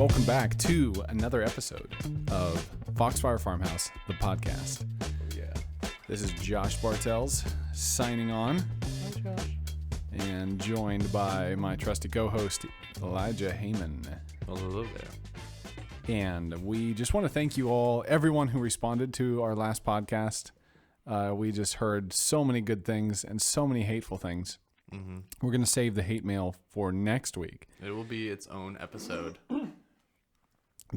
welcome back to another episode of Foxfire Farmhouse, the podcast. Yeah. This is Josh Bartels signing on. Hi, Josh. And joined by my trusty co-host, Elijah Heyman. Well, hello there. And we just want to thank you all, everyone who responded to our last podcast. We just heard so many good things and so many hateful things. Mm-hmm. We're going to save the hate mail for next week. It will be its own episode.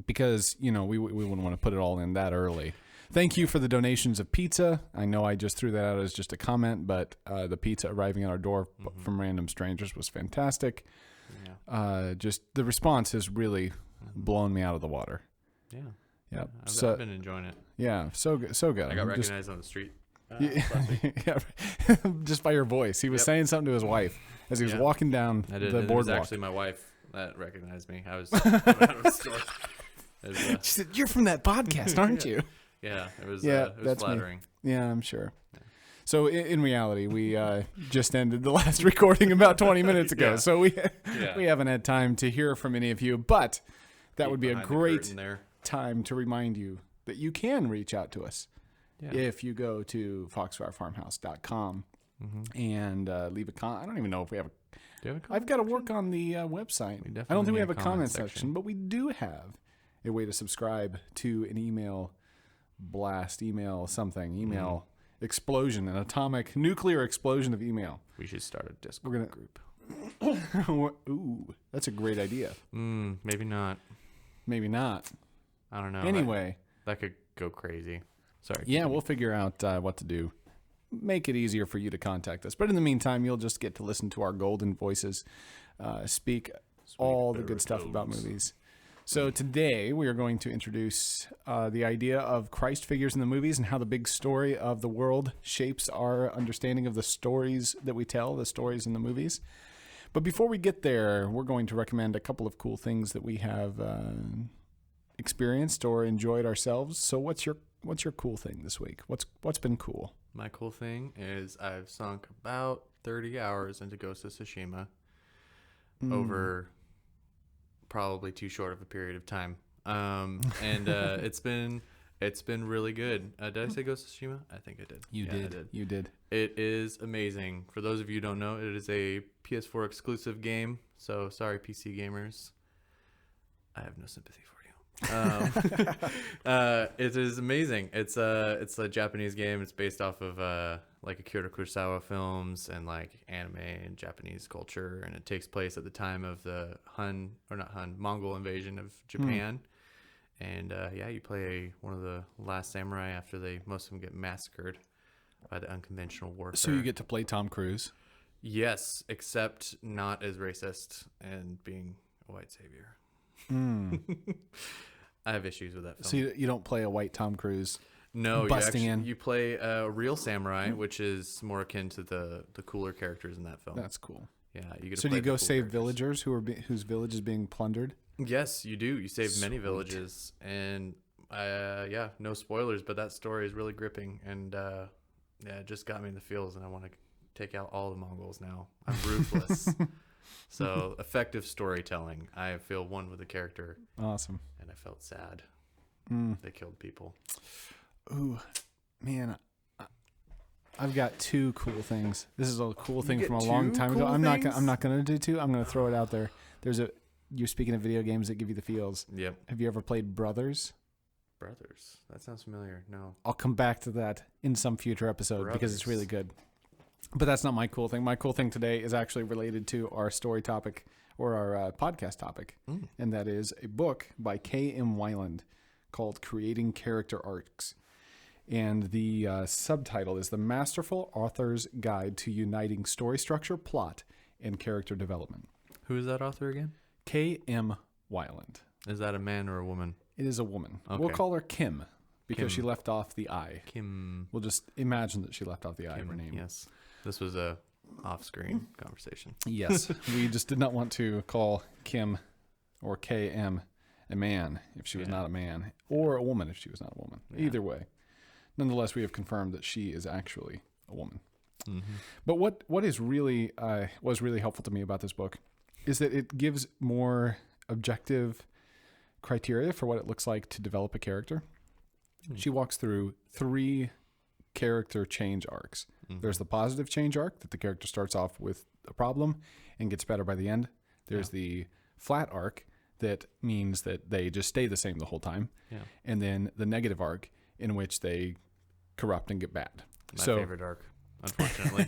Because, you know, we wouldn't want to put it all in that early. Thank you for the donations of pizza. I know I just threw that out as just a comment, but the pizza arriving at our door from random strangers was fantastic. Yeah. Just the response has really blown me out of the water. Yeah. Yeah. I've been enjoying it. Yeah, so good. So good. I got recognized on the street. Last week. Yeah, just by your voice. He was saying something to his wife as he was walking down the boardwalk. It was actually my wife that recognized me. I was coming out of the store. She said, "You're from that podcast, aren't you?" Yeah, it was that's flattering. Me. Yeah, I'm sure. Yeah. So in reality, we just ended the last recording about 20 minutes ago. Yeah. So we haven't had time to hear from any of you, but that would be a great time to remind you that you can reach out to us if you go to foxfirefarmhouse.com and leave a comment. I don't even know if we have a I've got to work on the website. I don't think we have a comment section, but we do have a way to subscribe to an email blast, email explosion, an atomic nuclear explosion of email. We should start a Discord group. Ooh, that's a great idea. Maybe not. Maybe not. I don't know. Anyway. That could go crazy. Sorry. Yeah, we'll figure out what to do. Make it easier for you to contact us. But in the meantime, you'll just get to listen to our golden voices speak all the good stuff about movies. So today we are going to introduce the idea of Christ figures in the movies and how the big story of the world shapes our understanding of the stories that we tell, the stories in the movies. But before we get there, we're going to recommend a couple of cool things that we have experienced or enjoyed ourselves. So what's your cool thing this week? What's been cool? My cool thing is I've sunk about 30 hours into Ghost of Tsushima over probably too short of a period of time. And it's been really good. Did I say Ghost of Tsushima? I think I did. I did. You did. It is amazing. For those of you who don't know, it is a PS4 exclusive game. So sorry, PC gamers. I have no sympathy for you. It is amazing. It's a Japanese game. It's based off of like Akira Kurosawa films and like anime and Japanese culture, and it takes place at the time of the Mongol invasion of Japan. And you play one of the last samurai after most of them get massacred by the unconventional warfare. So you get to play Tom Cruise? Yes, except not as racist and being a white savior. I have issues with that film. So you don't play a white Tom Cruise? No, busting you play a real samurai, which is more akin to the cooler characters in that film. That's cool. Yeah, you get. So do you go save villagers whose village is being plundered? Yes, you do. You save many villages, and no spoilers, but that story is really gripping, and it just got me in the feels, and I want to take out all the Mongols now. I'm ruthless. So effective storytelling. I feel one with the character. Awesome. And I felt sad. They killed people. Ooh, man. I've got two cool things. This is a cool thing from a long time ago. I'm not going to do two. I'm going to throw it out there. You're speaking of video games that give you the feels. Yep. Have you ever played Brothers? Brothers. That sounds familiar. No. I'll come back to that in some future episode because it's really good. But that's not my cool thing. My cool thing today is actually related to our story topic or our podcast topic. And that is a book by K.M. Weiland called Creating Character Arcs. And the subtitle is The Masterful Author's Guide to Uniting Story Structure, Plot, and Character Development. Who is that author again? K.M. Weiland. Is that a man or a woman? It is a woman. Okay. We'll call her Kim because she left off the I. Kim. We'll just imagine that she left off the I of her name. Yes. This was a off-screen conversation. Yes. We just did not want to call Kim or KM a man if she was not a man, or a woman if she was not a woman. Yeah. Either way. Nonetheless, we have confirmed that she is actually a woman. But what is really was really helpful to me about this book is that it gives more objective criteria for what it looks like to develop a character. She walks through 3 character change arcs. There's the positive change arc that the character starts off with a problem and gets better by the end. There's the flat arc that means that they just stay the same the whole time. Yeah. And then the negative arc in which they corrupt and get bad. My favorite arc, unfortunately.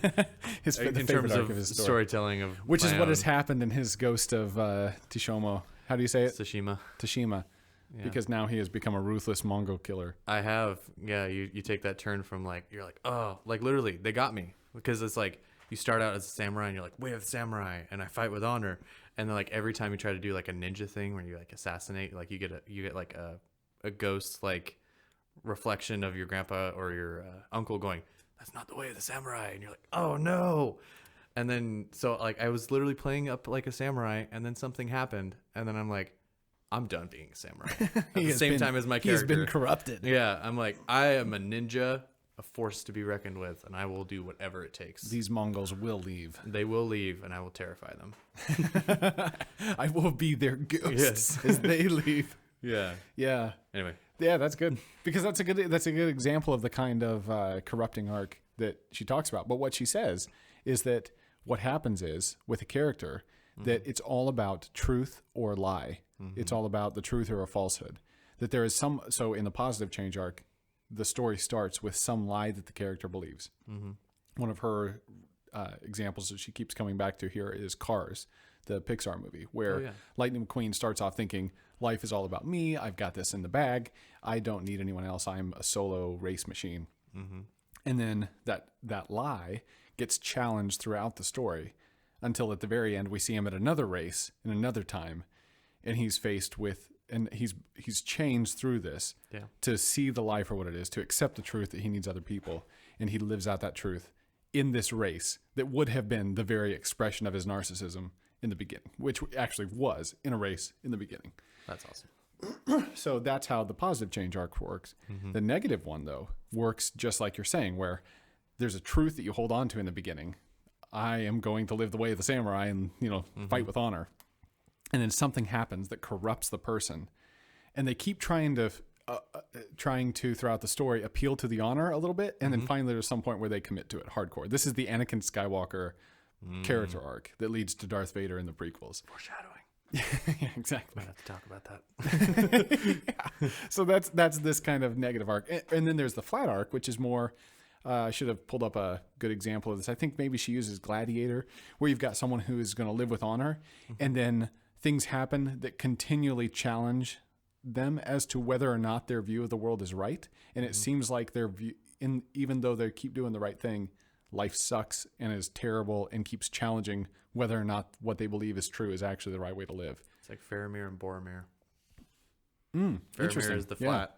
In terms of his storytelling of which is what has happened in his Ghost of Tsushima. How do you say it? Tsushima. Yeah. Because now he has become a ruthless Mongol killer. I have. Yeah, you take that turn from like, you're like, oh, like literally, they got me. Because it's like, you start out as a samurai and you're like, way of the samurai, and I fight with honor. And then like every time you try to do like a ninja thing where you like assassinate, like you get like a ghost like reflection of your grandpa or your uncle going, that's not the way of the samurai. And you're like, oh no. And then, so like I was literally playing up like a samurai, and then something happened. And then I'm like, I'm done being a samurai. At the same time as my character. He's been corrupted. Yeah. I'm like, I am a ninja, a force to be reckoned with, and I will do whatever it takes. These Mongols will leave. They will leave, and I will terrify them. I will be their ghosts as they leave. Yeah. Yeah. Anyway. Yeah, that's good. Because that's a good example of the kind of corrupting arc that she talks about. But what she says is that what happens is, with a character, that it's all about truth or lie. It's all about the truth or a falsehood. That there is so in the positive change arc, the story starts with some lie that the character believes. One of her examples that she keeps coming back to here is Cars, the Pixar movie, where Lightning McQueen starts off thinking, life is all about me. I've got this in the bag. I don't need anyone else. I'm a solo race machine. And then that lie gets challenged throughout the story until at the very end we see him at another race in another time, and he's faced with, and he's changed through this to see the lie for what it is, to accept the truth that he needs other people, and he lives out that truth in this race that would have been the very expression of his narcissism in the beginning, which actually was in a race in the beginning. That's awesome. So that's how the positive change arc works. The negative one, though, works just like you're saying, where there's a truth that you hold on to in the beginning. I am going to live the way of the samurai and, fight with honor. And then something happens that corrupts the person. And they keep trying to throughout the story, appeal to the honor a little bit. And then finally there's some point where they commit to it hardcore. This is the Anakin Skywalker character arc that leads to Darth Vader in the prequels. Foreshadowing. Yeah, exactly. Might have to talk about that. So that's this kind of negative arc. And then there's the flat arc, which is more, I should have pulled up a good example of this. I think maybe she uses Gladiator, where you've got someone who is going to live with honor, and then things happen that continually challenge them as to whether or not their view of the world is right. And it seems like their view, even though they keep doing the right thing, life sucks and is terrible and keeps challenging whether or not what they believe is true is actually the right way to live. It's like Faramir and Boromir. Interesting. Faramir is the flat.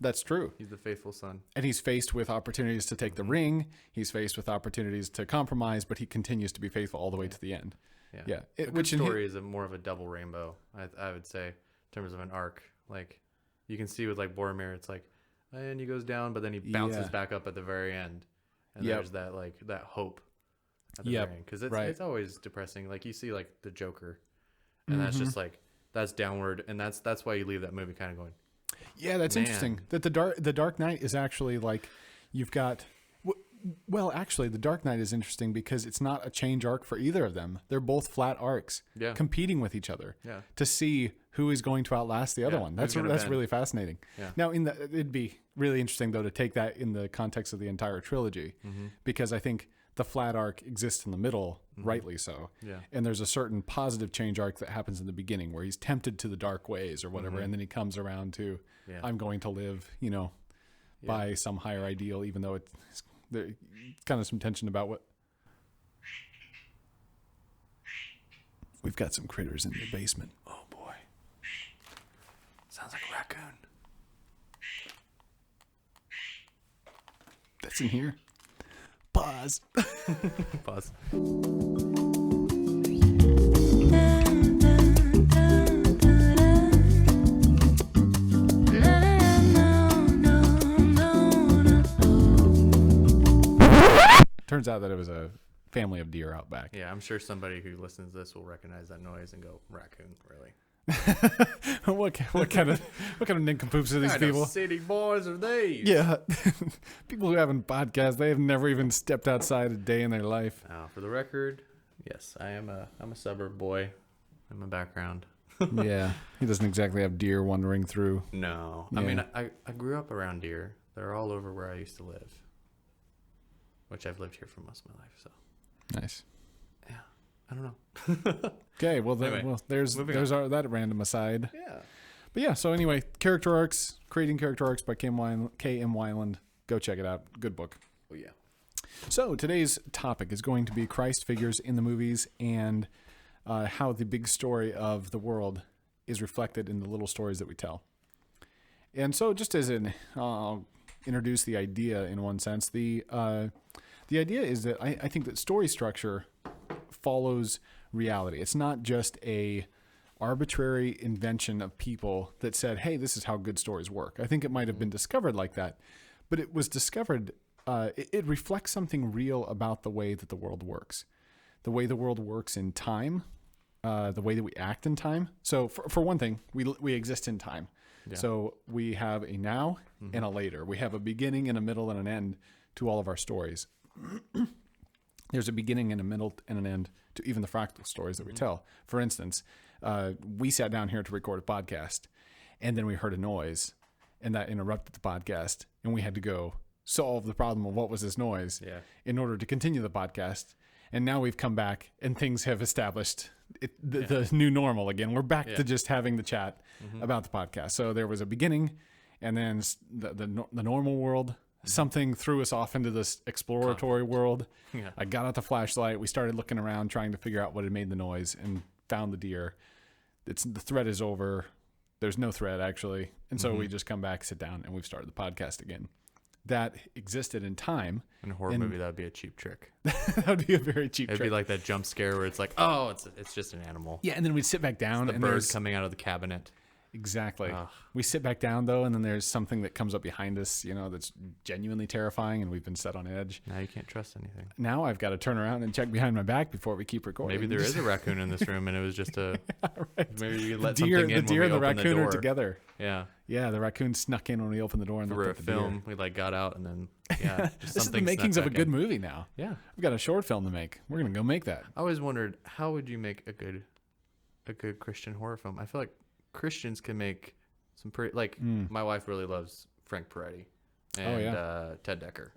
That's true. He's the faithful son. And he's faced with opportunities to take the ring. He's faced with opportunities to compromise, but he continues to be faithful all the way to the end. Yeah. Which story is more of a double rainbow, I would say, in terms of an arc. Like, you can see with like Boromir, it's like, and he goes down, but then he bounces back up at the very end. And there's that hope at the very end. Because it's always depressing. Like, you see like the Joker, and that's just like, that's downward, and that's why you leave that movie kind of going, yeah, that's interesting. That the Dark Knight is actually like, you've got, well, actually, the Dark Knight is interesting because it's not a change arc for either of them. They're both flat arcs, competing with each other to see who is going to outlast the other one. That's really fascinating. Yeah. Now, it'd be really interesting though to take that in the context of the entire trilogy, because I think the flat arc exists in the middle, rightly so. Yeah. And there's a certain positive change arc that happens in the beginning where he's tempted to the dark ways or whatever, and then he comes around to, I'm going to live, by some higher ideal, even though there's kind of some tension about what. We've got some critters in the basement. Oh boy. Sounds like a raccoon. That's in here. Pause. Pause. Turns out that it was a family of deer out back. Yeah, I'm sure somebody who listens to this will recognize that noise and go, raccoon, really? What kind of nincompoops are these What kind people? of city boys are these? Yeah, people who haven't podcasts, they have never even stepped outside a day in their life. For the record, yes, I'm a suburb boy. In my background. Yeah, he doesn't exactly have deer wandering through. No, Yeah. I mean I grew up around deer. They're all over where I used to live, which I've lived here for most of my life. So Nice. yeah, I don't know. Okay, well, Anyway, there's that random aside. Yeah. But yeah, so anyway, character arcs, Creating Character Arcs by K.M. Weiland. Go check it out. Good book. Oh yeah. So today's topic is going to be Christ figures in the movies and how the big story of the world is reflected in the little stories that we tell. And so just as I'll introduce the idea in one sense, the idea is that I think that story structure follows reality. It's not just a arbitrary invention of people that said, hey, this is how good stories work. I think it might have been discovered like that, but it was discovered, it reflects something real about the way that the world works. The way the world works in time, the way that we act in time. So for one thing, we exist in time. Yeah. So we have a now and a later. We have a beginning and a middle and an end to all of our stories. There's a beginning and a middle and an end to even the fractal stories that we tell. For instance, we sat down here to record a podcast, and then we heard a noise, and that interrupted the podcast, and we had to go solve the problem of what was this noise in order to continue the podcast. And now we've come back, and things have established the new normal again. We're back to just having the chat about the podcast. So there was a beginning, and then the normal world. Something threw us off into this exploratory world. Yeah. I got out the flashlight. We started looking around, trying to figure out what had made the noise, and found the deer. The thread is over. There's no thread, actually. And so we just come back, sit down, and we've started the podcast again. That existed in time. In a horror movie, that would be a cheap trick. That would be a very cheap trick. It'd be like that jump scare where it's like, oh, it's just an animal. Yeah, and then we'd sit back down. It's the bird coming out of the cabinet. Exactly. We sit back down, though, and then there's something that comes up behind us, that's genuinely terrifying, and we've been set on edge. Now you can't trust anything. Now I've got to turn around and check behind my back before we keep recording. Maybe there is a raccoon in this room, and it was just a... right. Maybe you let something in. The deer and the raccoon are together. Yeah. Yeah, the raccoon snuck in when we opened the door and looked at the film. We got out, and then, this is the makings of a good movie now. Yeah. We've got a short film to make. We're going to go make that. I always wondered, how would you make a good Christian horror film? I feel like Christians can make... some pretty my wife really loves Frank Peretti and Ted Decker.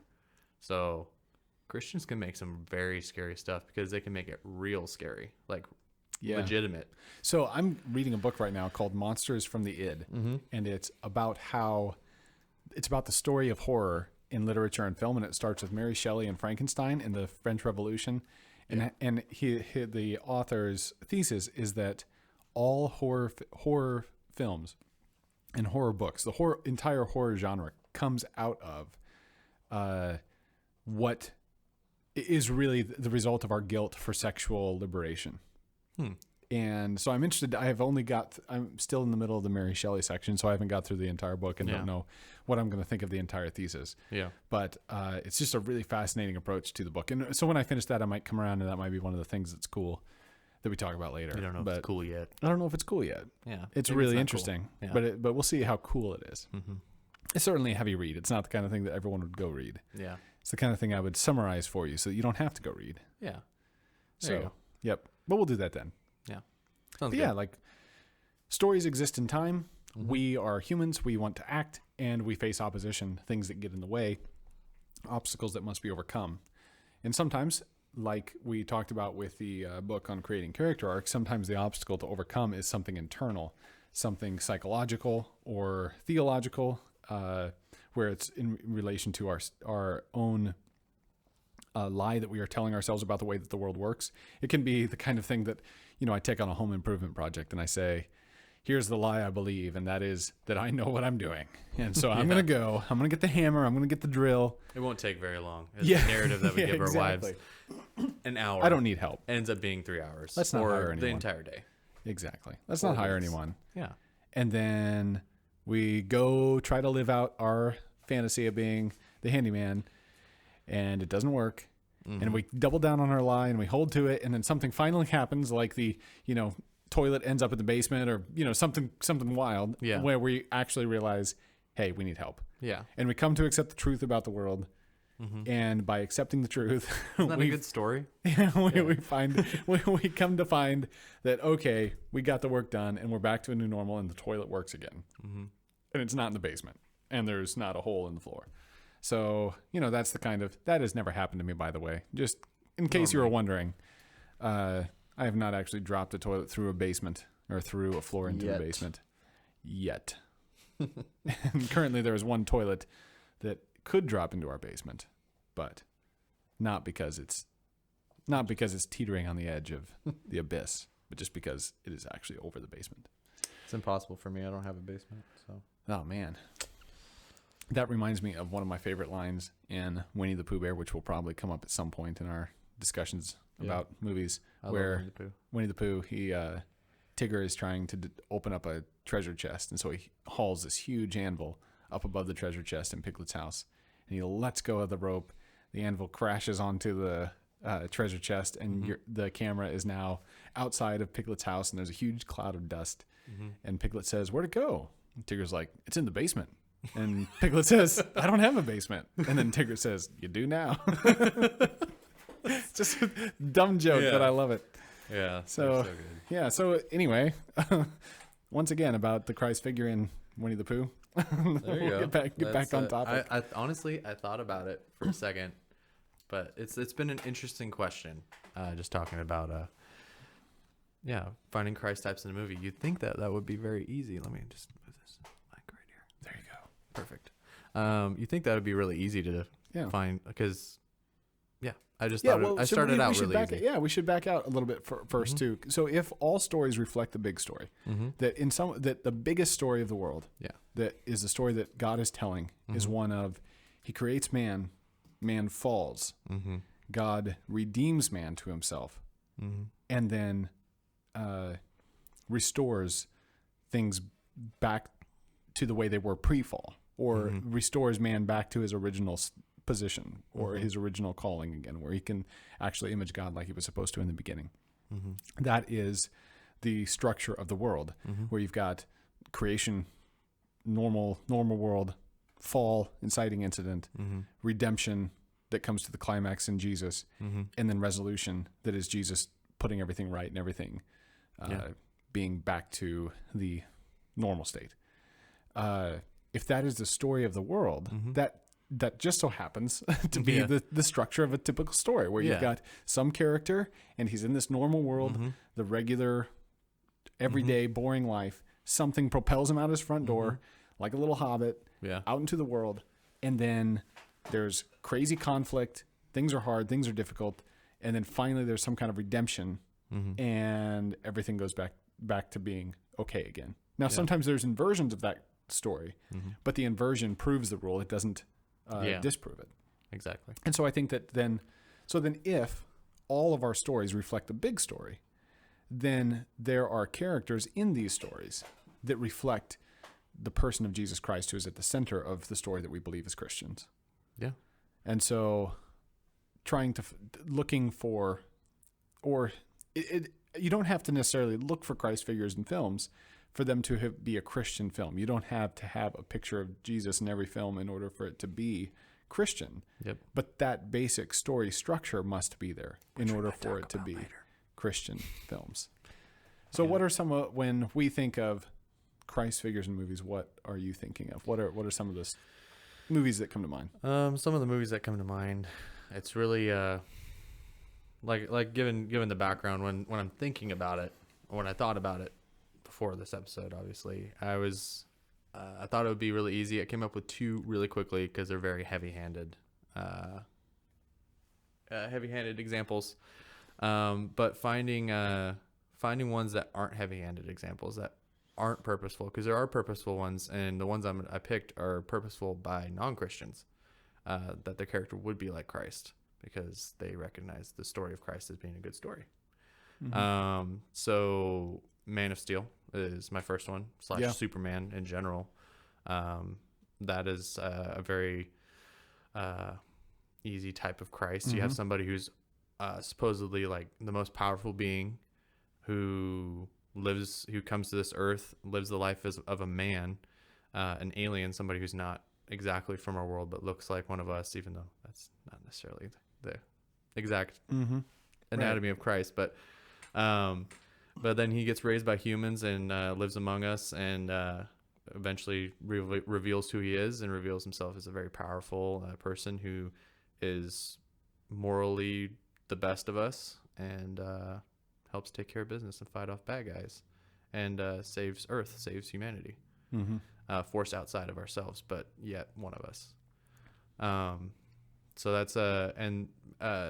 So Christians can make some very scary stuff because they can make it real scary, legitimate. So I'm reading a book right now called Monsters from the Id, and it's about the story of horror in literature and film, and it starts with Mary Shelley and Frankenstein in the French Revolution, and the author's thesis is that all horror films and horror books, the entire horror genre comes out of what is really the result of our guilt for sexual liberation. And so I'm interested. I'm still in the middle of the Mary Shelley section, so I haven't got through the entire book and don't know what I'm going to think of the entire thesis. Yeah. But it's just a really fascinating approach to the book. And so when I finish that, I might come around and that might be one of the things that's cool that we talk about later. You don't know if it's cool yet. I don't know if it's cool yet. Yeah. It's really interesting, cool. But we'll see how cool it is. It's certainly a heavy read. It's not the kind of thing that everyone would go read. Yeah. It's the kind of thing I would summarize for you so that you don't have to go read. Yeah. So, yep. But we'll do that then. Yeah. Sounds good. Yeah, stories exist in time. We are humans. We want to act, and we face opposition, things that get in the way, obstacles that must be overcome. And sometimes, like we talked about with the book on creating character arcs, sometimes the obstacle to overcome is something internal, something psychological or theological, where it's in relation to our own lie that we are telling ourselves about the way that the world works. It can be the kind of thing that, I take on a home improvement project and I say, here's the lie I believe, and that is that I know what I'm doing. And so I'm going to get the hammer, I'm going to get the drill. It won't take very long. It's the narrative that we give our wives. An hour. I don't need help. Ends up being 3 hours. Let's not hire anyone. The entire day. Exactly. Let's not hire anyone. Yeah. And then we go try to live out our fantasy of being the handyman, and it doesn't work. And we double down on our lie and we hold to it, and then something finally happens, like the toilet ends up in the basement, or something wild. Yeah. Where we actually realize, hey, we need help. Yeah. And we come to accept the truth about the world. And by accepting the truth, isn't that a good story? we come to find that, okay, we got the work done and we're back to a new normal and the toilet works again. And it's not in the basement and there's not a hole in the floor. So, that's that has never happened to me, by the way. Just in case you were wondering, I have not actually dropped a toilet through a basement or through a floor into the basement yet. And currently there is one toilet that could drop into our basement, but not because it's teetering on the edge of the abyss, but just because it is actually over the basement. It's impossible for me. I don't have a basement, so. Oh man. That reminds me of one of my favorite lines in Winnie the Pooh Bear, which will probably come up at some point in our discussions about movies, where Winnie the Pooh, Tigger is trying to open up a treasure chest, and so he hauls this huge anvil up above the treasure chest in Piglet's house, and he lets go of the rope. The anvil crashes onto the treasure chest, and the camera is now outside of Piglet's house, and there's a huge cloud of dust. And Piglet says, "Where'd it go?" And Tigger's like, "It's in the basement." And Piglet says, "I don't have a basement." And then Tigger says, "You do now." It's just a dumb joke, but I love it. Yeah. So good. Yeah. So anyway, once again about the Christ figure in Winnie the Pooh. There you go. Get back on topic. I honestly thought about it for a second, but it's been an interesting question. Just talking about finding Christ types in a movie. You'd think that would be very easy. Let me just move this mic right here. There you go. Perfect. You think that would be really easy to find, because I just thought I started out really easy. Yeah, we should back out a little bit first too. So if all stories reflect the big story, that the biggest story of the world, that is the story that God is telling, is one of He creates man, man falls, God redeems man to Himself, and then restores things back to the way they were pre-fall, or restores man back to his original position or his original calling again, where he can actually image God like he was supposed to in the beginning. That is the structure of the world, where you've got creation, normal world, fall, inciting incident, redemption that comes to the climax in Jesus, and then resolution that is Jesus putting everything right and everything being back to the normal state. If that is the story of the world, that just so happens to be the structure of a typical story, where you've got some character and he's in this normal world, the regular, everyday, boring life. Something propels him out his front door like a little hobbit out into the world. And then there's crazy conflict. Things are hard. Things are difficult. And then finally there's some kind of redemption and everything goes back to being okay again. Now, sometimes there's inversions of that story, but the inversion proves the rule. It doesn't disprove it. Exactly. And so I think that then if all of our stories reflect the big story, then there are characters in these stories that reflect the person of Jesus Christ, who is at the center of the story that we believe as Christians. Yeah. And so looking for, or you don't have to necessarily look for Christ figures in films for them to be a Christian film. You don't have to have a picture of Jesus in every film in order for it to be Christian. Yep. But that basic story structure must be there in order for it to be Christian films. So what are some when we think of Christ figures in movies, what are you thinking of? What are some of the movies that come to mind? Some of the movies that come to mind, it's really like given the background, when I'm thinking about it, or when I thought about it before this episode, obviously, I thought it would be really easy. I came up with two really quickly because they're very heavy-handed examples. But finding ones that aren't heavy-handed examples, that aren't purposeful, because there are purposeful ones, and the ones I picked are purposeful by non-Christians, that their character would be like Christ because they recognize the story of Christ as being a good story. So Man of Steel is my first one, / Superman in general. That is a very easy type of Christ. You have somebody who's supposedly like the most powerful being, who who comes to this earth, lives the life of a man, an alien, somebody who's not exactly from our world but looks like one of us, even though that's not necessarily the exact anatomy of Christ. But then he gets raised by humans and lives among us, and eventually reveals who he is, and reveals himself as a very powerful person who is morally the best of us, and helps take care of business and fight off bad guys, and saves Earth, saves humanity, forced outside of ourselves, but yet one of us. So that's and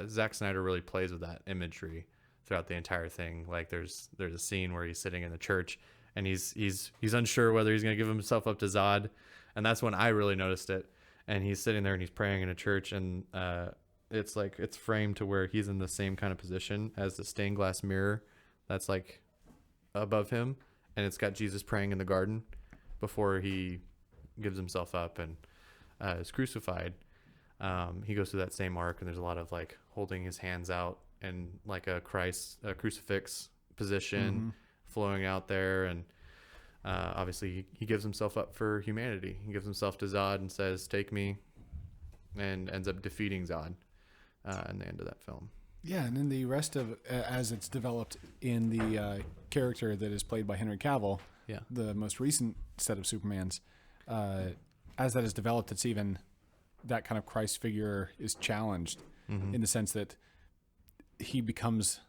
Zack Snyder really plays with that imagery throughout the entire thing. Like there's a scene where he's sitting in the church, and he's unsure whether he's going to give himself up to Zod, and that's when I really noticed it. And he's sitting there and he's praying in a church, and it's framed to where he's in the same kind of position as the stained glass mirror that's like above him, and it's got Jesus praying in the garden before he gives himself up and is crucified. He goes through that same arc, and there's a lot of like holding his hands out and like a crucifix position flowing out there, and obviously he gives himself up for humanity. He gives himself to Zod and says, "Take me," and ends up defeating Zod in the end of that film. Yeah, and in the rest of as it's developed in the character that is played by Henry Cavill, the most recent set of Supermans, as that is developed, it's even that kind of Christ figure is challenged in the sense that he becomes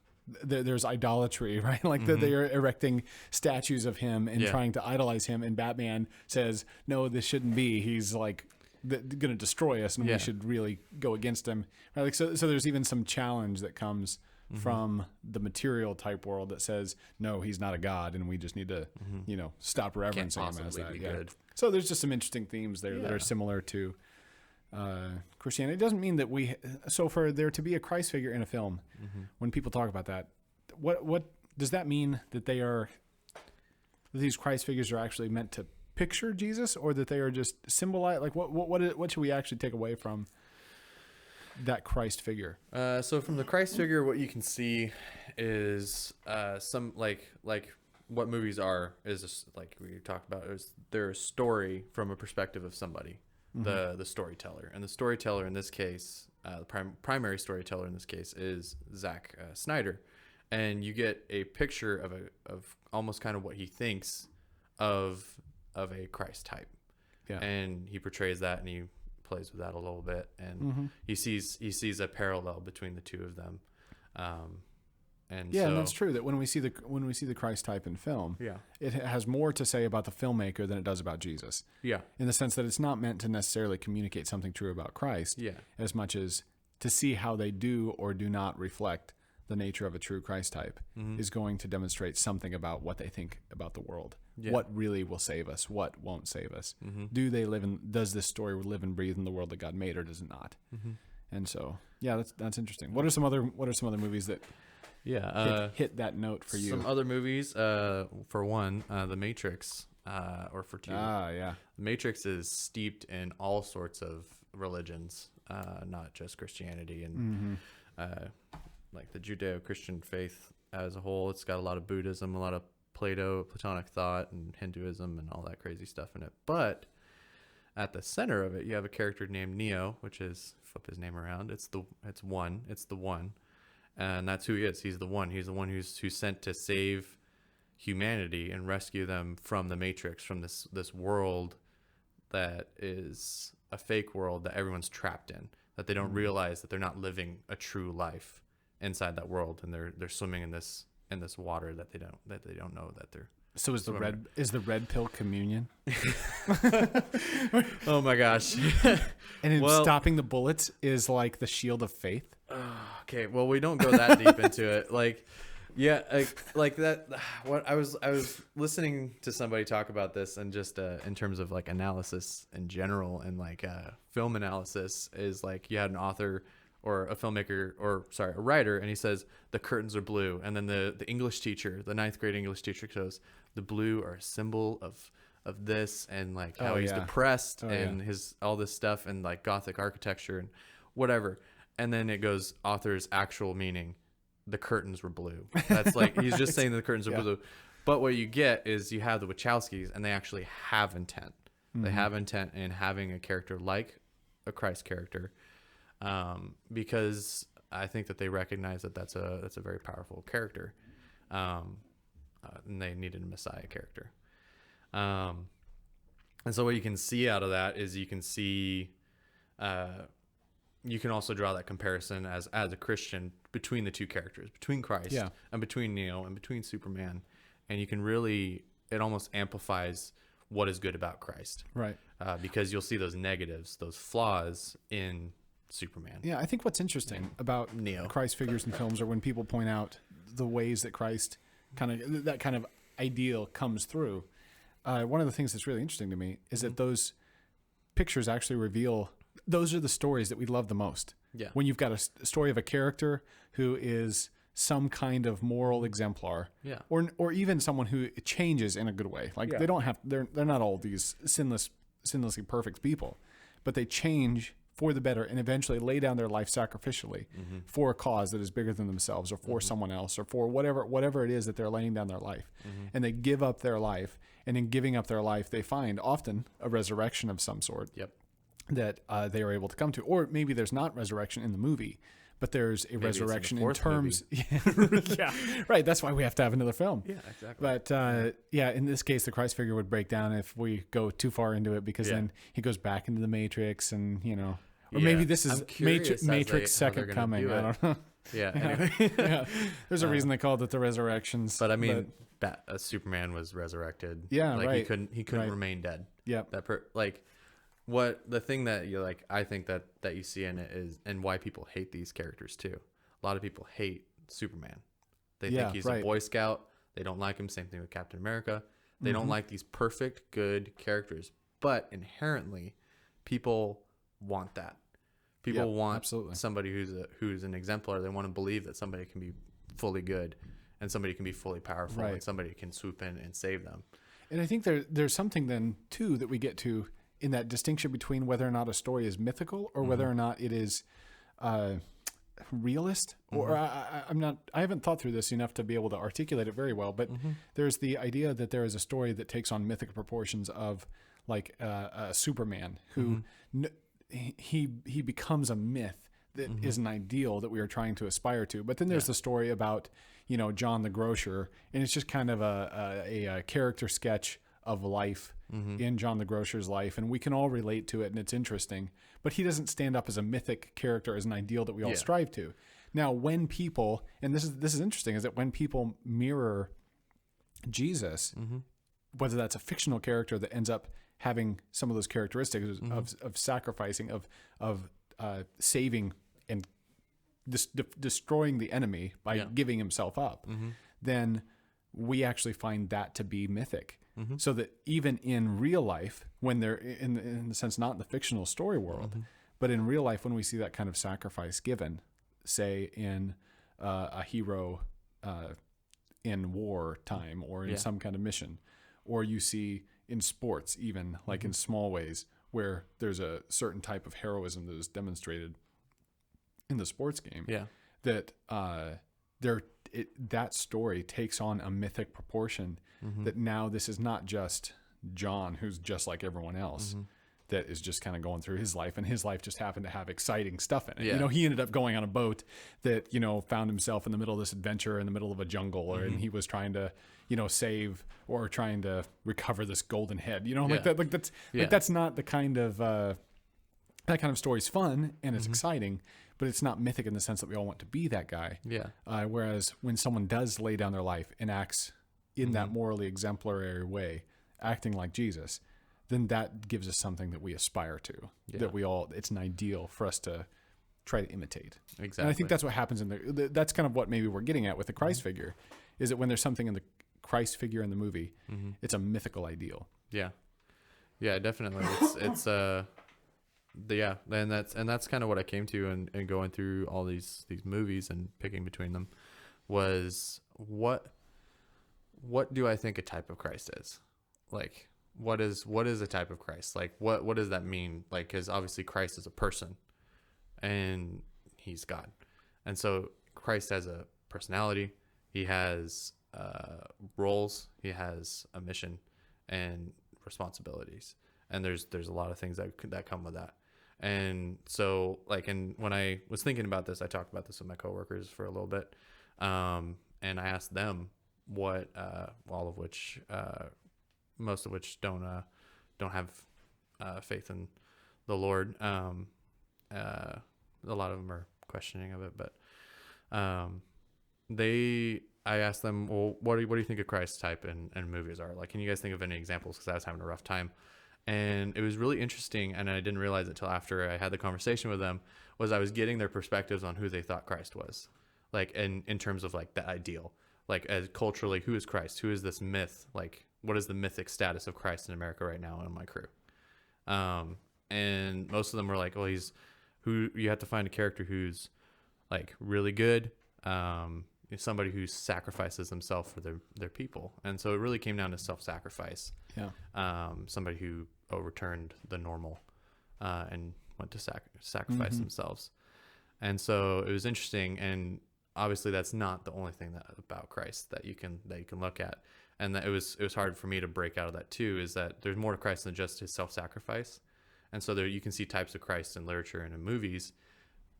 there's idolatry, right? Like they are erecting statues of him and trying to idolize him, and Batman says, "No, this shouldn't be. He's like going to destroy us, and we should really go against him." Right? Like so there's even some challenge that comes from the material type world that says, "No, he's not a god, and we just need to, stop reverencing him as that." Yeah. So there's just some interesting themes there that are similar to Christianity. It doesn't mean that so for there to be a Christ figure in a film, when people talk about that, what does that mean? That these Christ figures are actually meant to picture Jesus, or that they are just symbolize? Like what should we actually take away from that Christ figure? So from the Christ figure, what you can see is some like what movies are is just, like we talked about, is their story from a perspective of somebody. The storyteller, and the storyteller in this case, the primary storyteller in this case is Zack Snyder, and you get a picture of almost kind of what he thinks of a Christ type, and he portrays that, and he plays with that a little bit, and he sees a parallel between the two of them, and that's true. That when we see the Christ type in film, it has more to say about the filmmaker than it does about Jesus. Yeah, in the sense that it's not meant to necessarily communicate something true about Christ. As much as to see how they do or do not reflect the nature of a true Christ type is going to demonstrate something about what they think about the world. What really will save us? What won't save us? Does this story live and breathe in the world that God made, or does it not? And so, that's interesting. What are some other movies that hit that note for you? Some other movies, for one, The Matrix, or for two. The Matrix is steeped in all sorts of religions, not just Christianity, and like the Judeo-Christian faith as a whole. It's got a lot of Buddhism, a lot of Platonic thought, and Hinduism, and all that crazy stuff in it. But at the center of it, you have a character named Neo, which is, flip his name around, it's the one. And that's who he is. He's the one. He's the one who's sent to save humanity and rescue them from the Matrix, from this world that is a fake world that everyone's trapped in, that they don't realize that they're not living a true life inside that world, and they're swimming in this water that they don't know that they're. So is the red pill communion? Oh my gosh! And stopping the bullets is like the shield of faith. Okay, well, we don't go that deep into it. Like that. What I was listening to somebody talk about this, and just in terms of like analysis in general, and like film analysis, is like you had an author or a filmmaker, or sorry, a writer, and he says the curtains are blue, and then the English teacher, the 9th grade English teacher, goes, the blue are a symbol of this, and like how he's depressed, and his all this stuff, and like Gothic architecture and whatever. And then it goes, author's actual meaning, the curtains were blue. That's like, he's just saying the curtains are blue. But what you get is you have the Wachowskis, and they actually have intent. They have intent in having a character like a Christ character, because I think that they recognize that that's a very powerful character, and they needed a Messiah character. And so what you can see out of that is you can see, you can also draw that comparison as a Christian between the two characters, between Christ and between Neo and between Superman. And you can really, it almost amplifies what is good about Christ. Right. Because you'll see those negatives, those flaws in Superman. Yeah, I think what's interesting about Neo. Christ figures in films are when people point out the ways that Christ that kind of ideal comes through. One of the things that's really interesting to me is that those pictures actually reveal those are the stories that we love the most. Yeah. When you've got a story of a character who is some kind of moral exemplar, or even someone who changes in a good way. Like they don't have, they're not all these sinlessly perfect people, but they change for the better and eventually lay down their life sacrificially for a cause that is bigger than themselves, or for someone else, or for whatever it is that they're laying down their life. And they give up their life, and in giving up their life, they find often a resurrection of some sort that they are able to come to. Or maybe there's not resurrection in the movie, but there's a resurrection in terms. Yeah, right. That's why we have to have another film. Yeah, exactly. But in this case, the Christ figure would break down if we go too far into it, because then he goes back into the Matrix, and or maybe this is Matrix Second Coming. I don't know. Yeah. Anyway. There's a reason they called it the Resurrections. But I mean, Superman was resurrected. Yeah, like right. He couldn't remain dead. Yeah. What the thing that I think that you see in it is, and why people hate these characters too. A lot of people hate Superman. They think he's a Boy Scout. They don't like him. Same thing with Captain America. They don't like these perfect, good characters. But inherently, people want that. People want somebody who's an exemplar. They want to believe that somebody can be fully good, and somebody can be fully powerful, and somebody can swoop in and save them. And I think there's something then too that we get to in that distinction between whether or not a story is mythical or whether or not it is realist. Or I haven't thought through this enough to be able to articulate it very well. But there's the idea that there is a story that takes on mythic proportions of like a Superman who he becomes a myth that is an ideal that we are trying to aspire to. But then there's the story about John the grocer, and it's just kind of a character sketch of life in John the Grocer's life, and we can all relate to it, and it's interesting. But he doesn't stand up as a mythic character, as an ideal that we all strive to. Now, when people, and this is interesting, is that when people mirror Jesus, whether that's a fictional character that ends up having some of those characteristics of sacrificing, of saving and destroying the enemy by giving himself up, then we actually find that to be mythic. So that even in real life, when they're in the sense, not in the fictional story world, but in real life, when we see that kind of sacrifice given, say in a hero in war time or in some kind of mission, or you see in sports, even like in small ways, where there's a certain type of heroism that is demonstrated in the sports game, that that story takes on a mythic proportion. That now this is not just John, who's just like everyone else, that is just kind of going through his life, and his life just happened to have exciting stuff in it. He ended up going on a boat that found himself in the middle of this adventure in the middle of a jungle, and he was trying to save or trying to recover this golden head. That's not the kind of that kind of story's fun and it's exciting, but it's not mythic in the sense that we all want to be that guy. Whereas when someone does lay down their life and acts in that morally exemplary way, acting like Jesus, then that gives us something that we aspire to, that it's an ideal for us to try to imitate. Exactly. And I think that's what happens that's kind of what maybe we're getting at with the Christ figure, is that when there's something in the Christ figure in the movie, it's a mythical ideal. Yeah, definitely. And that's kind of what I came to and going through all these movies and picking between them was what do I think a type of Christ is? Like, what is a type of Christ? Like, what does that mean? Like, because obviously Christ is a person and he's God. And so Christ has a personality. He has roles. He has a mission and responsibilities, and there's a lot of things that come with that. And so, like, and when I was thinking about this, I talked about this with my coworkers for a little bit, and I asked them what, all of which, most of which don't have faith in the Lord. A lot of them are questioning of it, but I asked them, well, what do you think of Christ type in movies are? Like, can you guys think of any examples? Because I was having a rough time. And it was really interesting, and I didn't realize it till after I had the conversation with them, was I was getting their perspectives on who they thought Christ was. Like, in terms of, like, the ideal. Like, as culturally, who is Christ? Who is this myth? Like, what is the mythic status of Christ in America right now in my crew? And most of them were like, well, you have to find a character who's, like, really good, somebody who sacrifices himself for their people. And so it really came down to self-sacrifice. Yeah. Somebody who overturned the normal and went to sacrifice themselves. And so it was interesting, and obviously that's not the only thing about Christ that you can look at. And that it was hard for me to break out of that too, is that there's more to Christ than just his self-sacrifice. And so there you can see types of Christ in literature and in movies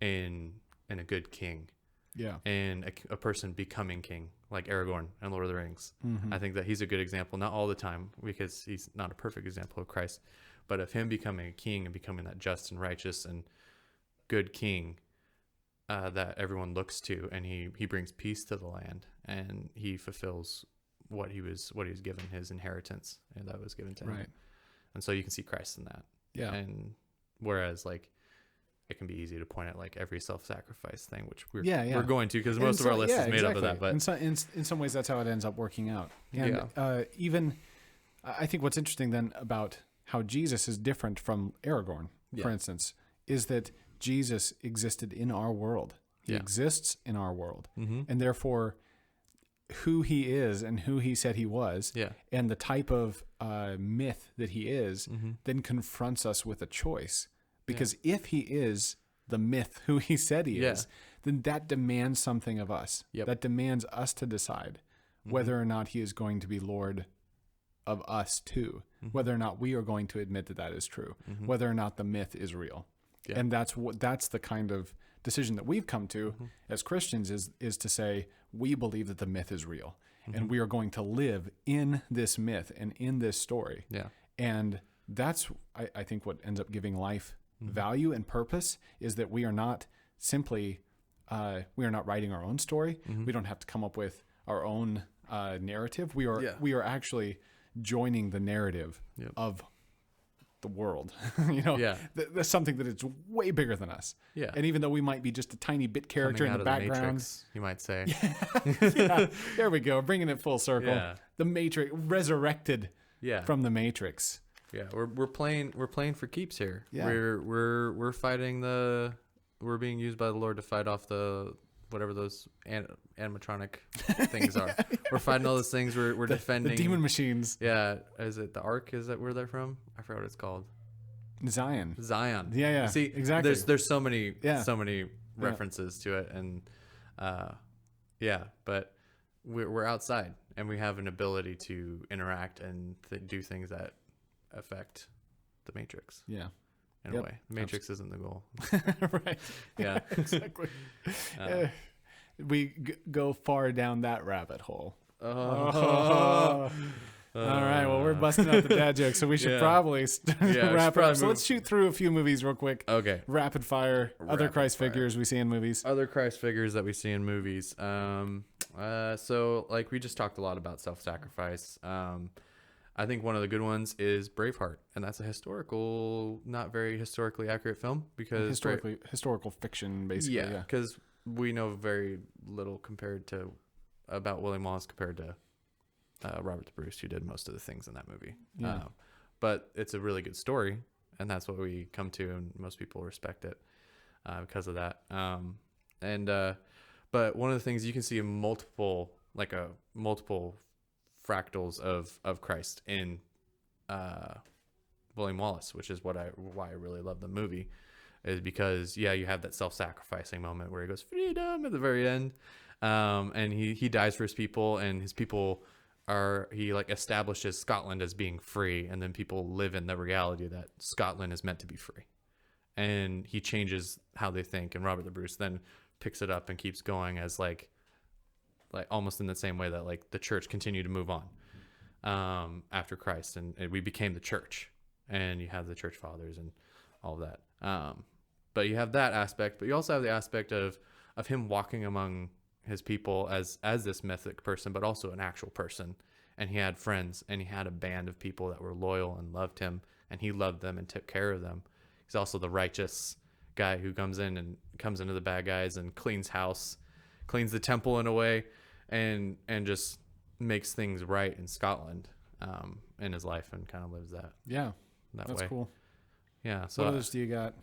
in a good king. Yeah. And a person becoming king, like Aragorn and Lord of the Rings. I think that he's a good example, not all the time, because he's not a perfect example of Christ, but of him becoming a king and becoming that just and righteous and good king that everyone looks to, and he brings peace to the land, and he fulfills what he was given, his inheritance, and that was given to him. Right. And so you can see Christ in that. Yeah. And whereas, like, it can be easy to point at, like, every self-sacrifice thing, which we're going to, because most of our list is made up of that. But in some ways, that's how it ends up working out. And even I think what's interesting then about how Jesus is different from Aragorn, for instance, is that Jesus existed in our world. He exists in our world, and therefore, who he is and who he said he was, and the type of myth that he is, then confronts us with a choice. Because if he is the myth who he said he is, then that demands something of us. That demands us to decide whether or not he is going to be Lord of us too, whether or not we are going to admit that is true, whether or not the myth is real. And that's the kind of decision that we've come to as Christians is to say, we believe that the myth is real, and we are going to live in this myth and in this story. And that's, I think, what ends up giving life value and purpose, is that we are not simply we are not writing our own story. We don't have to come up with our own narrative. We are actually joining the narrative of the world. That's something that is way bigger than us. And even though we might be just a tiny bit character in the background, the Matrix, you might say. There we go, bringing it full circle. The Matrix, resurrected from the Matrix. We're playing for keeps here. We're fighting we're being used by the Lord to fight off the whatever those animatronic things are. We're fighting all those things. We're defending the demon machines. Is it the Ark? Is that where they're from? I forgot what it's called. Zion. Yeah. See, exactly. There's so many references to it, and but we're outside, and we have an ability to interact and do things that affect the Matrix. In a way. The Matrix isn't the goal. Right. Exactly. We go far down that rabbit hole. All right. Well, we're busting out the dad jokes, so we should probably wrap it up. So let's shoot through a few movies real quick. Okay. Rapid fire. Other Christ figures we see in movies. Other Christ figures that we see in movies. So, like, we just talked a lot about self-sacrifice. I think one of the good ones is Braveheart, and that's a not very historically accurate film, because historical fiction, basically. Because we know very little about William Wallace compared to Robert the Bruce, who did most of the things in that movie. But it's a really good story, and that's what we come to, and most people respect it because of that. But one of the things you can see in multiple fractals of Christ in William Wallace, which is why I really love the movie, is because you have that self-sacrificing moment where he goes freedom at the very end, And he dies for his people, and his people he like establishes Scotland as being free, and then people live in the reality that Scotland is meant to be free. And he changes how they think, and Robert the Bruce then picks it up and keeps going as like almost in the same way that like the church continued to move on after Christ, and we became the church, and you have the church fathers and all of that. But you have that aspect, but you also have the aspect of him walking among his people as this mythic person, but also an actual person. And he had friends, and he had a band of people that were loyal and loved him, and he loved them and took care of them. He's also the righteous guy who comes into the bad guys and cleans the temple in a way, and just makes things right in Scotland in his life, and kind of lives that that's way. Cool. Yeah. So what others do you got?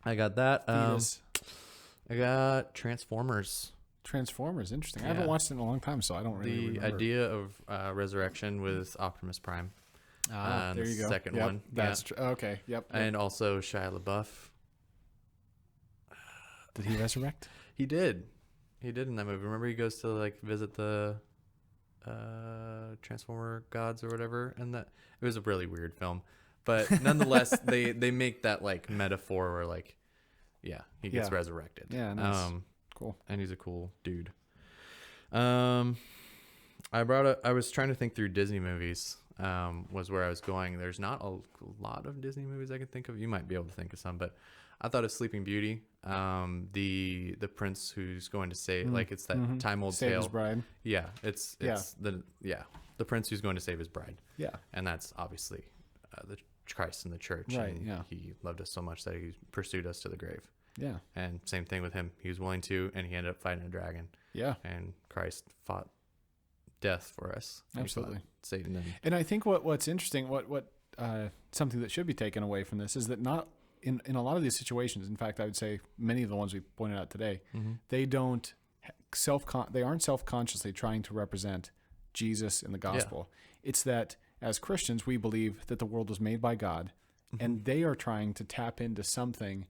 I got that. I got Transformers. Interesting. I haven't watched it in a long time, so I don't really remember. The idea of resurrection with Optimus Prime. There you go. Second one. That's true. Okay. Yep. And also Shia LaBeouf. Did he resurrect? He did in that movie. Remember, he goes to like visit the Transformer gods or whatever, and that it was a really weird film. But nonetheless, they make that like metaphor where like, he gets resurrected. Yeah, nice. Cool. And he's a cool dude. I was trying to think through Disney movies. Was where I was going. There's not a lot of Disney movies I can think of. You might be able to think of some, but I thought of Sleeping Beauty. The prince who's going to save, like it's that time old save tale. His bride. Yeah, it's the prince who's going to save his bride. Yeah, and that's obviously the Christ in the church. Right. And he loved us so much that he pursued us to the grave. Yeah. And same thing with him. He was willing to, and he ended up fighting a dragon. Yeah. And Christ fought death for us. Absolutely. Satan. And I think what's interesting, what something that should be taken away from this is that not in a lot of these situations, in fact, I would say many of the ones we pointed out today, they aren't self-consciously trying to represent Jesus in the gospel. Yeah. It's that as Christians, we believe that the world was made by God, and they are trying to tap into something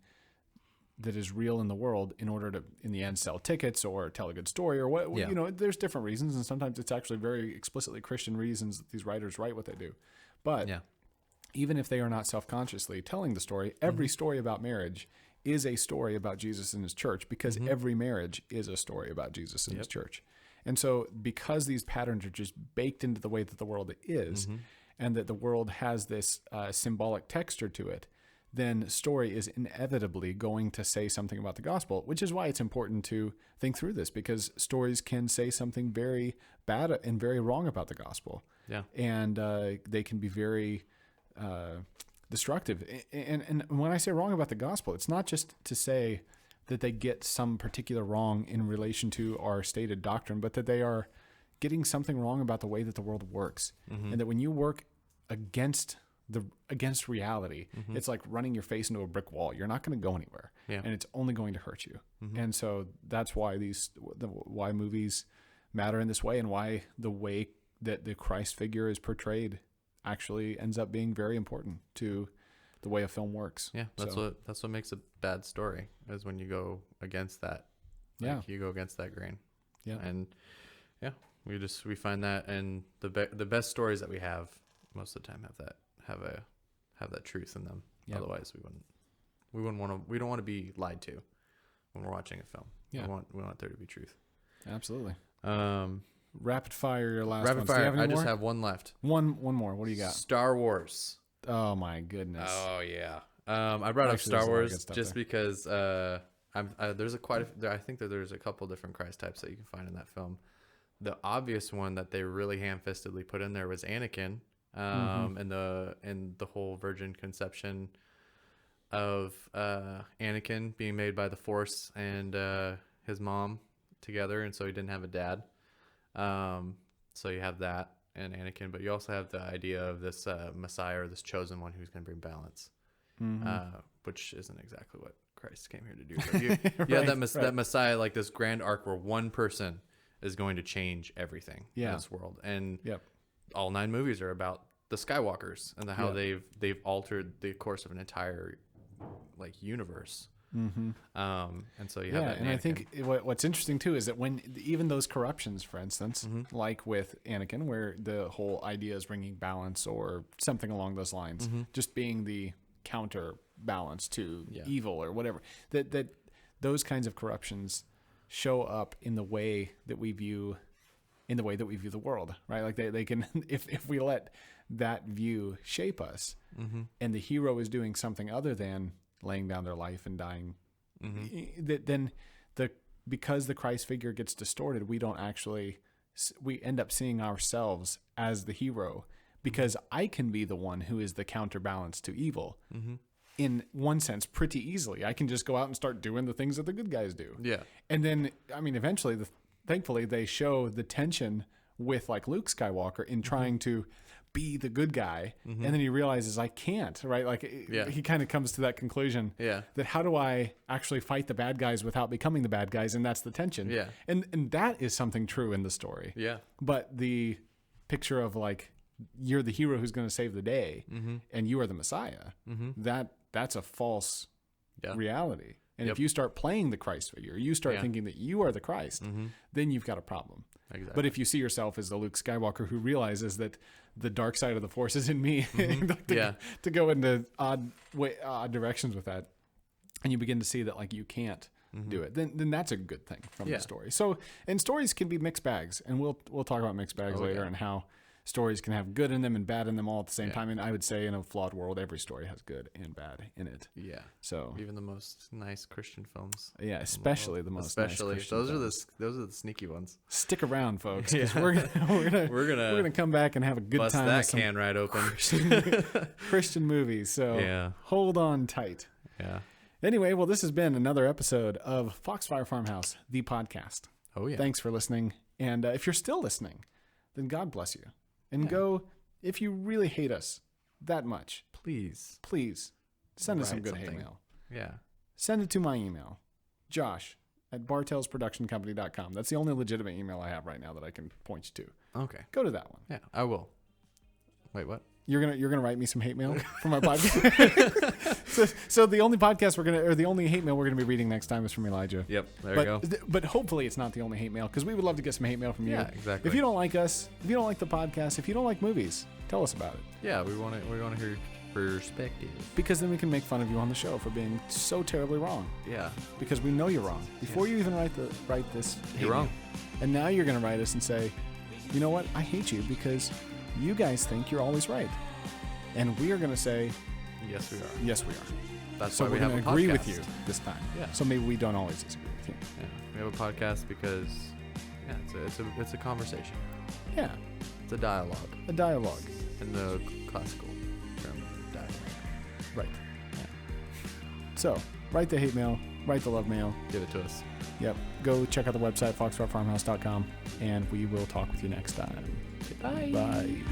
that is real in the world in order to, in the end, sell tickets or tell a good story or what, there's different reasons. And sometimes it's actually very explicitly Christian reasons that these writers write what they do. But even if they are not self-consciously telling the story, every story about marriage is a story about Jesus and his church, because every marriage is a story about Jesus and his church. And so because these patterns are just baked into the way that the world is, and that the world has this symbolic texture to it, then story is inevitably going to say something about the gospel, which is why it's important to think through this, because stories can say something very bad and very wrong about the gospel. Yeah. And they can be very destructive. And when I say wrong about the gospel, it's not just to say that they get some particular wrong in relation to our stated doctrine, but that they are getting something wrong about the way that the world works. And that when you work against reality, it's like running your face into a brick wall. You're not going to go anywhere, and it's only going to hurt you. And so that's why why movies matter in this way, and why the way that the Christ figure is portrayed actually ends up being very important to the way a film works. Yeah, that's what makes a bad story, is when you go against that. You go against that grain. Yeah, and we find that, and the best stories that we have most of the time have that truth in them. Yep. Otherwise, we don't want to be lied to when we're watching a film. Yeah, we want there to be truth. Absolutely. Rapid fire, your last one. Rapid fire. I just have one left. One more. What do you got? Star Wars. Oh my goodness. Oh yeah. I brought up Star Wars just because I think that there's a couple different Christ types that you can find in that film. The obvious one that they really ham-fistedly put in there was Anakin. And the whole virgin conception of Anakin being made by the Force and his mom together, and so he didn't have a dad. So you have that in Anakin, but you also have the idea of this Messiah, or this chosen one who's going to bring balance, which isn't exactly what Christ came here to do. But you have that Messiah, like this grand arc where one person is going to change everything in this world, and all 9 movies are about the Skywalkers and how they've altered the course of an entire universe And so you have that. And I think what's interesting too is that when even those corruptions, for instance, like with Anakin, where the whole idea is bringing balance or something along those lines, just being the counterbalance to evil or whatever, that those kinds of corruptions show up in the way that we view the world, right? Like they can, if we let that view shape us, and the hero is doing something other than laying down their life and dying, then because the Christ figure gets distorted, we end up seeing ourselves as the hero, because I can be the one who is the counterbalance to evil. In one sense, pretty easily. I can just go out and start doing the things that the good guys do. Yeah. And then, I mean, eventually, thankfully, they show the tension with like Luke Skywalker in trying to be the good guy. And then he realizes I can't, right? Like he kind of comes to that conclusion that how do I actually fight the bad guys without becoming the bad guys? And that's the tension. Yeah. And that is something true in the story. Yeah. But the picture of like, you're the hero who's going to save the day and you are the Messiah, that's a false reality. And if you start playing the Christ figure, you start thinking that you are the Christ, then you've got a problem. Exactly. But if you see yourself as the Luke Skywalker who realizes that the dark side of the Force is in me, to go into odd directions with that, and you begin to see that like you can't do it, then that's a good thing from the story. So, and stories can be mixed bags, and we'll talk about mixed bags later and how stories can have good in them and bad in them all at the same time. And I would say in a flawed world, every story has good and bad in it. Yeah. So even the most nice Christian films. Yeah, especially the most nice Christian films. Those are the sneaky ones. Stick around, folks. We're gonna come back and have a good bust time. Bust that can right open. Christian movies. So hold on tight. Yeah. Anyway, well, this has been another episode of Foxfire Farmhouse, the podcast. Oh yeah. Thanks for listening. And if you're still listening, then God bless you. And go, if you really hate us that much, please send us some good hate mail. Yeah. Send it to my email, josh@bartelsproductioncompany.com. That's the only legitimate email I have right now that I can point you to. Okay. Go to that one. Yeah, I will. Wait, what? You're gonna write me some hate mail for my podcast. so the only the only hate mail we're gonna be reading next time is from Elijah. Yep, there you go. But hopefully it's not the only hate mail, because we would love to get some hate mail from you. Yeah, exactly. If you don't like us, if you don't like the podcast, if you don't like movies, tell us about it. Yeah, we want to hear perspective. Because then we can make fun of you on the show for being so terribly wrong. Yeah. Because we know you're wrong before you even write this. You're wrong. And now you're gonna write us and say, you know what? I hate you because you guys think you're always right. And we are going to say, yes, we are. Yes, we are. That's so why we're going to agree with you this time. Yeah. So maybe we don't always disagree with you. Yeah. We have a podcast because, it's a conversation. Yeah. It's a dialogue. A dialogue. In the classical term, dialogue. Right. Yeah. So, write the hate mail. Write the love mail. Give it to us. Yep. Go check out the website, foxfirefarmhouse.com, and we will talk with you next time. Bye. Bye.